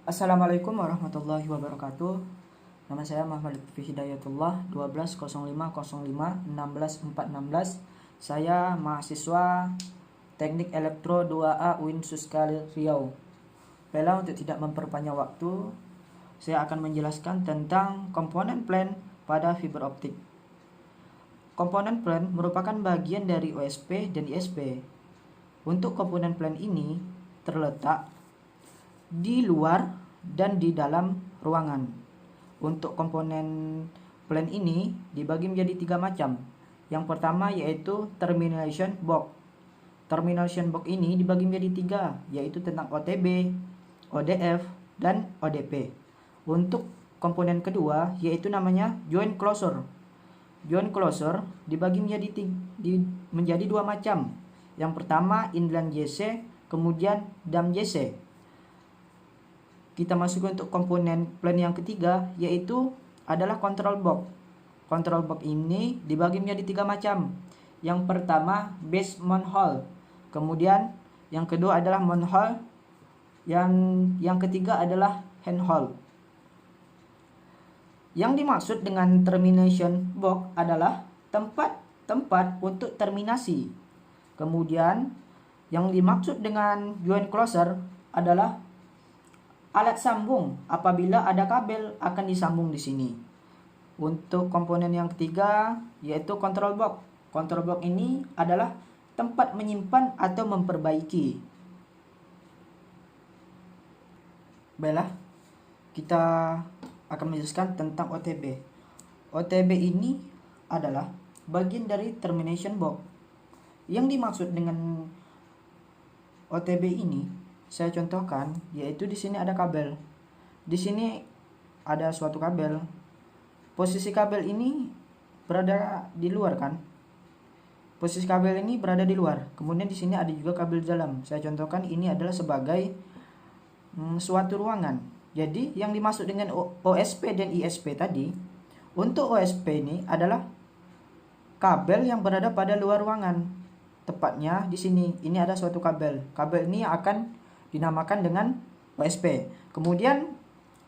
Assalamualaikum warahmatullahi wabarakatuh. Nama saya Muhammad Lutfi Hidayatullah, 120505164416. Saya mahasiswa Teknik Elektro 2A UIN Suskali Riau. Baiklah, untuk tidak memperpanjang waktu, saya akan menjelaskan tentang komponen plan pada fiber optik. Komponen plan merupakan bagian dari OSP dan ISP. Untuk komponen plan ini terletak di luar dan di dalam ruangan. Untuk komponen plan ini dibagi menjadi 3 macam. Yang pertama yaitu termination box. Termination box ini dibagi menjadi 3, yaitu tentang OTB, ODF, dan ODP. Untuk komponen kedua yaitu namanya joint closure. Joint closure dibagi menjadi 2 macam. Yang pertama inline JC, kemudian dam JC. Kita masuk untuk komponen plan yang ketiga, yaitu adalah control box. Control box ini dibagi menjadi 3 macam. Yang pertama base mount hole, kemudian yang kedua adalah mount hole, yang ketiga adalah hand hole. Yang dimaksud dengan termination box adalah tempat untuk terminasi. Kemudian yang dimaksud dengan joint closure adalah alat sambung apabila ada kabel akan disambung di sini. Untuk komponen yang ketiga yaitu control box. Control box ini adalah tempat menyimpan atau memperbaiki. Baiklah, kita akan menjelaskan tentang OTB. OTB ini adalah bagian dari termination box. Yang dimaksud dengan OTB ini saya contohkan, yaitu di sini ada kabel. Di sini ada suatu kabel. Posisi kabel ini berada di luar kan? Posisi kabel ini berada di luar. Kemudian di sini ada juga kabel dalam. Saya contohkan ini adalah sebagai suatu ruangan. Jadi yang dimaksud dengan OSP dan ISP tadi, untuk OSP ini adalah kabel yang berada pada luar ruangan. Tepatnya di sini. Ini ada suatu kabel. Kabel ini akan dinamakan dengan OSP. Kemudian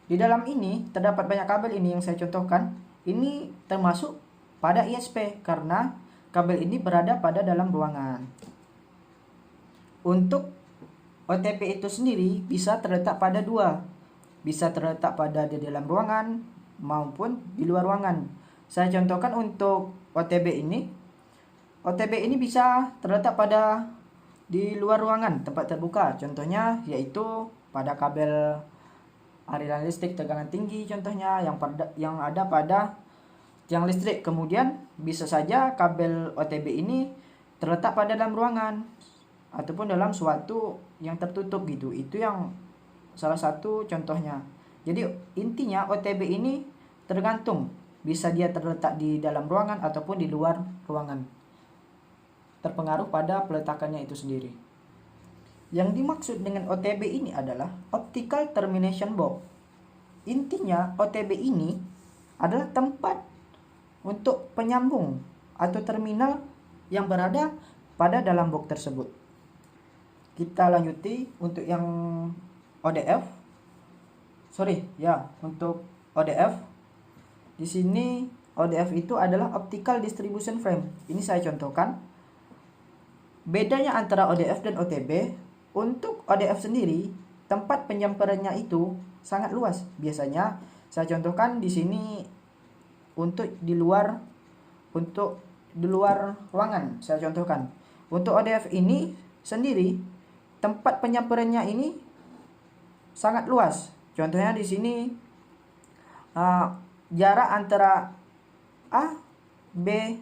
di dalam ini terdapat banyak kabel ini yang saya contohkan. Ini termasuk pada ISP karena kabel ini berada pada dalam ruangan. Untuk OTP itu sendiri bisa terletak pada 2. Bisa terletak pada di dalam ruangan maupun di luar ruangan. Saya contohkan untuk OTB ini. OTB ini bisa terletak pada di luar ruangan, tempat terbuka. Contohnya yaitu pada kabel aliran listrik tegangan tinggi, contohnya yang ada pada tiang listrik. Kemudian bisa saja kabel OTB ini terletak pada dalam ruangan ataupun dalam suatu yang tertutup gitu. Itu yang salah satu contohnya. Jadi intinya OTB ini tergantung, bisa dia terletak di dalam ruangan ataupun di luar ruangan, terpengaruh pada peletakannya itu sendiri. Yang dimaksud dengan OTB ini adalah optical termination box. Intinya OTB ini adalah tempat untuk penyambung atau terminal yang berada pada dalam box tersebut. Kita lanjuti untuk yang ODF. Untuk ODF di sini ODF itu adalah optical distribution frame. Ini saya contohkan. Bedanya antara ODF dan OTB, untuk ODF sendiri tempat penyamparannya itu sangat luas. Biasanya saya contohkan di sini untuk di luar ruangan saya contohkan. Untuk ODF ini sendiri tempat penyamparannya ini sangat luas. Contohnya di sini jarak antara A, B,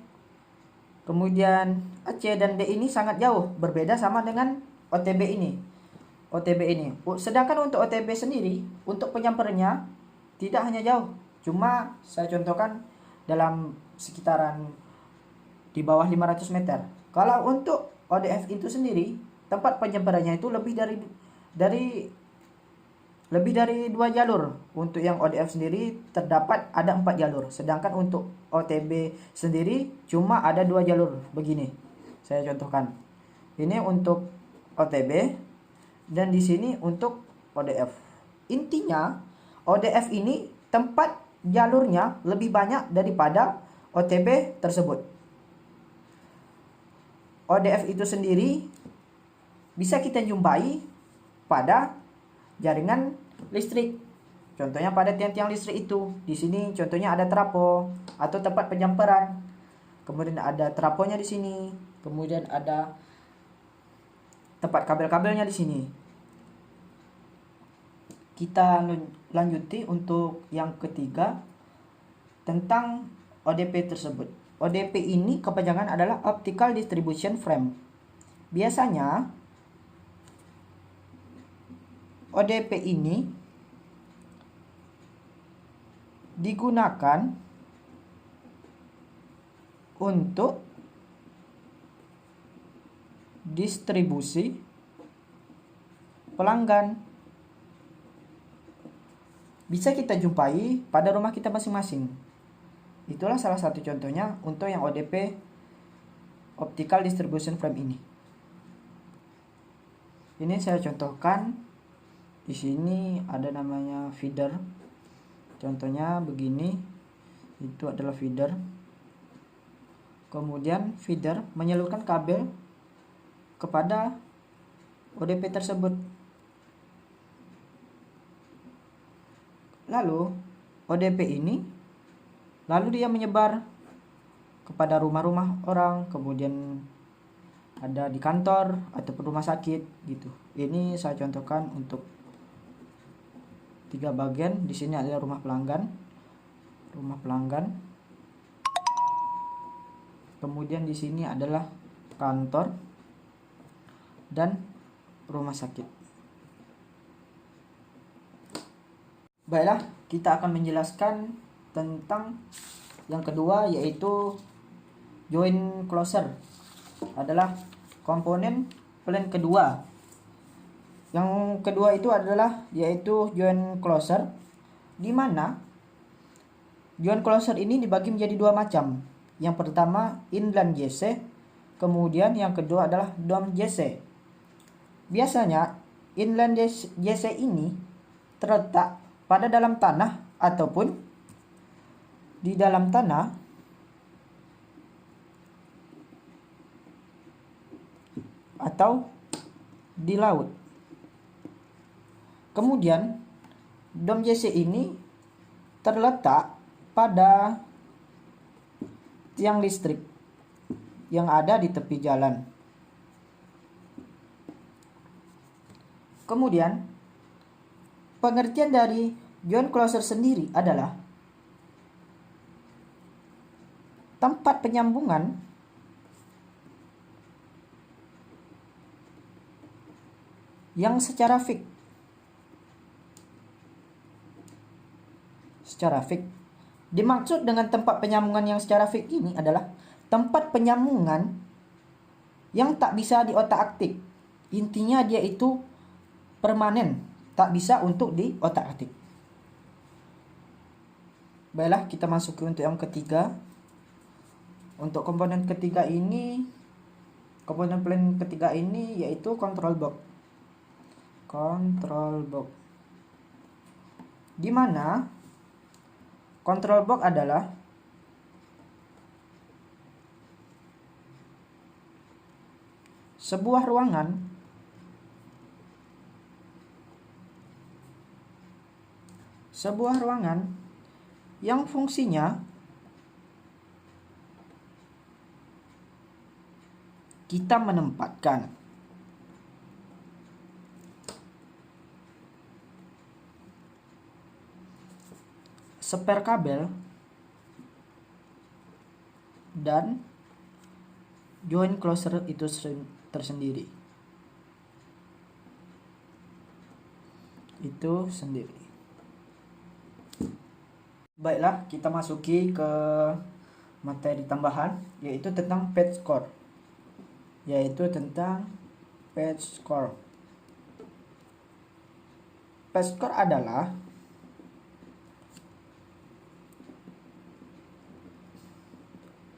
kemudian C dan D ini sangat jauh, berbeda sama dengan OTB ini. Sedangkan untuk OTB sendiri, untuk penyamparannya tidak hanya jauh, cuma saya contohkan dalam sekitaran di bawah 500 meter. Kalau untuk ODF itu sendiri, tempat penyebarannya itu lebih dari 2 jalur. Untuk yang ODF sendiri terdapat ada 4 jalur. Sedangkan untuk OTB sendiri cuma ada 2 jalur. Begini, saya contohkan. Ini untuk OTB dan di sini untuk ODF. Intinya ODF ini tempat jalurnya lebih banyak daripada OTP tersebut. ODF itu sendiri bisa kita jumpai pada jaringan listrik. Contohnya pada tiang-tiang listrik itu. Di sini contohnya ada trafo atau tempat penjamperan. Kemudian ada trafonya di sini. Kemudian ada tempat kabel-kabelnya di sini. Kita lanjuti untuk yang ketiga tentang ODP tersebut. ODP ini kepanjangan adalah Optical Distribution Frame. Biasanya ODP ini digunakan untuk distribusi pelanggan. Bisa kita jumpai pada rumah kita masing-masing. Itulah salah satu contohnya untuk yang ODP Optical Distribution Frame ini. Ini saya contohkan. Di sini ada namanya feeder. Contohnya begini. Itu adalah feeder. Kemudian feeder menyalurkan kabel kepada ODP tersebut. Lalu ODP ini dia menyebar kepada rumah-rumah orang, kemudian ada di kantor ataupun rumah sakit gitu. Ini saya contohkan untuk 3 bagian. Di sini ada rumah pelanggan. Kemudian di sini adalah kantor dan rumah sakit. Baiklah, kita akan menjelaskan tentang yang kedua, yaitu joint closer. Adalah komponen plan kedua. Yang kedua itu adalah yaitu joint closer, di mana joint closer ini dibagi menjadi 2 macam. Yang pertama inline JC, kemudian yang kedua adalah dom JC. Biasanya inline JC ini terletak pada dalam tanah ataupun di dalam tanah atau di laut. Kemudian dom JC ini terletak pada tiang listrik yang ada di tepi jalan. Kemudian pengertian dari joint closer sendiri adalah tempat penyambungan yang secara fix. Dimaksud dengan tempat penyambungan yang secara fix ini adalah tempat penyambungan yang tak bisa diotak-atik. Intinya dia itu permanen, tak bisa untuk diotak-atik. Baiklah, kita masuk untuk yang ketiga. Untuk komponen plan ketiga ini yaitu control box. Di mana control box adalah sebuah ruangan yang fungsinya kita menempatkan spare kabel dan joint closer itu tersendiri. Baiklah, kita masuki ke materi tambahan, yaitu tentang patch core. Patch core adalah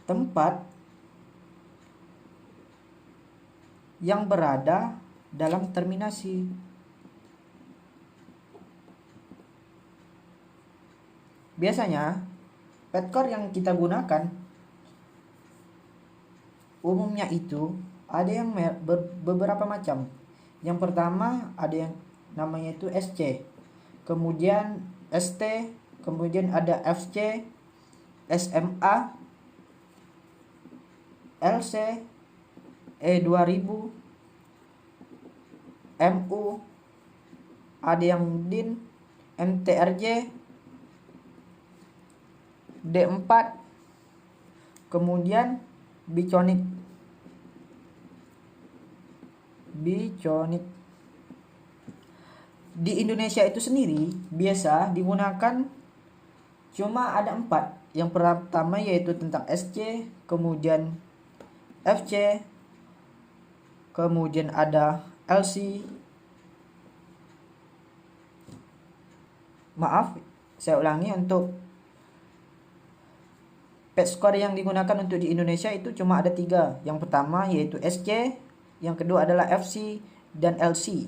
tempat yang berada dalam terminasi Biasanya petcore yang kita gunakan umumnya itu ada yang beberapa macam. Yang pertama ada yang namanya itu SC, kemudian ST, kemudian ada FC, SMA, LC, E2000, MU, ada yang DIN, MTRJ, D4, kemudian Biconic. Di Indonesia itu sendiri biasa digunakan cuma ada 4. Yang pertama yaitu tentang SC, kemudian FC, kemudian ada LC. Maaf, saya ulangi, untuk patch score yang digunakan untuk di Indonesia itu cuma ada 3. Yang pertama yaitu SC, yang kedua adalah FC, dan LC.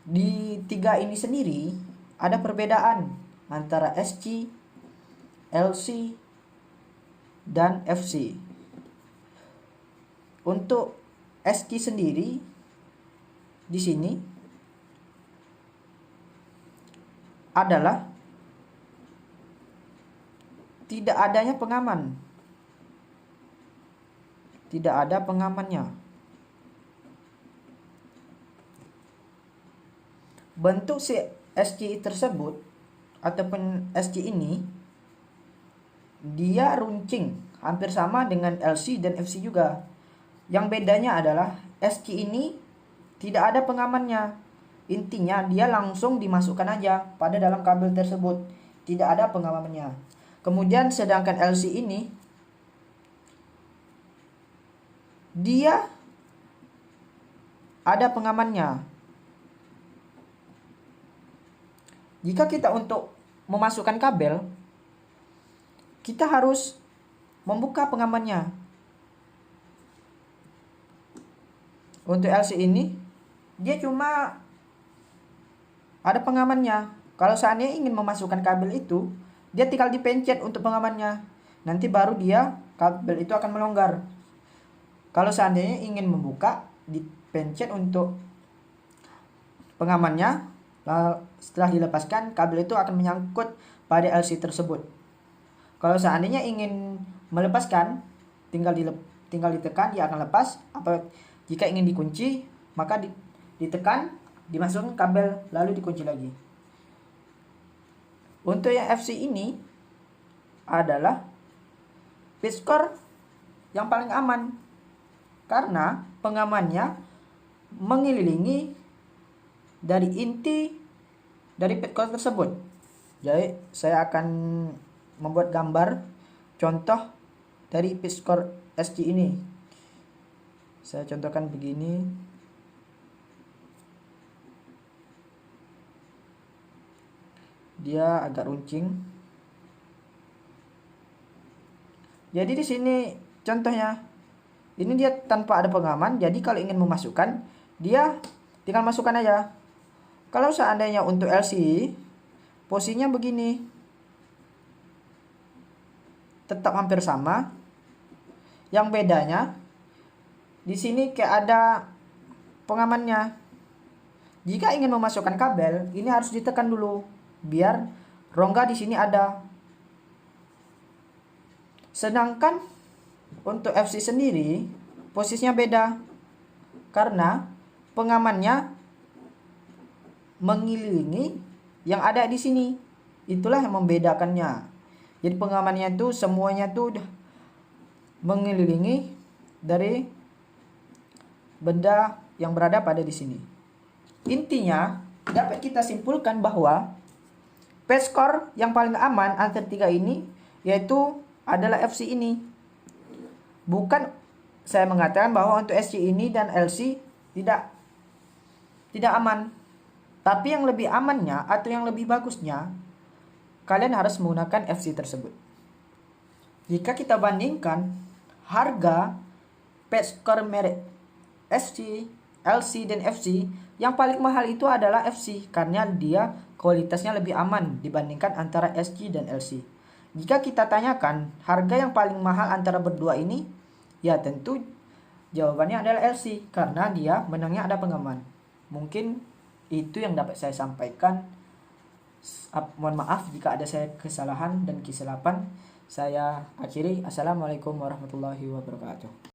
Di 3 ini sendiri ada perbedaan antara SC, LC, dan FC. Untuk SC sendiri di sini adalah tidak adanya pengaman. Tidak ada pengamannya. Bentuk si SC tersebut ataupun SC ini dia runcing, hampir sama dengan LC dan FC juga. Yang bedanya adalah SC ini tidak ada pengamannya. Intinya dia langsung dimasukkan aja pada dalam kabel tersebut, tidak ada pengamannya. Kemudian sedangkan LC ini dia ada pengamannya. Jika kita untuk memasukkan kabel, kita harus membuka pengamannya. Untuk LC ini dia cuma ada pengamannya. Kalau seandainya ingin memasukkan kabel itu, dia tinggal dipencet untuk pengamannya. Nanti baru kabel itu akan melonggar. Kalau seandainya ingin membuka, dipencet untuk pengamannya. Setelah dilepaskan, kabel itu akan menyangkut pada LC tersebut. Kalau seandainya ingin melepaskan, tinggal ditekan, dia akan lepas. Jika ingin dikunci, maka ditekan, dimasukkan kabel, lalu dikunci lagi. Untuk yang FC ini adalah patch core yang paling aman karena pengamannya mengelilingi dari inti dari patch core tersebut. Jadi saya akan membuat gambar contoh dari patch core SC ini. Saya contohkan begini. Dia agak runcing. Jadi di sini contohnya. Ini dia tanpa ada pengaman. Jadi kalau ingin memasukkan, dia tinggal masukkan aja. Kalau seandainya untuk LC, posisinya begini. Tetap hampir sama. Yang bedanya di sini kayak ada pengamannya. Jika ingin memasukkan kabel, ini harus ditekan dulu biar rongga di sini ada. Sedangkan untuk FC sendiri posisinya beda karena pengamannya mengelilingi yang ada di sini. Itulah yang membedakannya. Jadi pengamannya itu semuanya tuh mengelilingi dari benda yang berada pada di sini. Intinya dapat kita simpulkan bahwa patch core yang paling aman antara 3 ini yaitu adalah FC ini. Bukan saya mengatakan bahwa untuk SC ini dan LC tidak aman. Tapi yang lebih amannya atau yang lebih bagusnya, kalian harus menggunakan FC tersebut. Jika kita bandingkan harga patch core merek SC, LC, dan FC, yang paling mahal itu adalah FC karena dia kualitasnya lebih aman dibandingkan antara SG dan LC. Jika kita tanyakan harga yang paling mahal antara berdua ini, ya tentu jawabannya adalah LC karena dia menangnya ada pengaman. Mungkin itu yang dapat saya sampaikan. Mohon maaf jika ada saya kesalahan dan kesilapan. Saya akhiri. Assalamualaikum warahmatullahi wabarakatuh.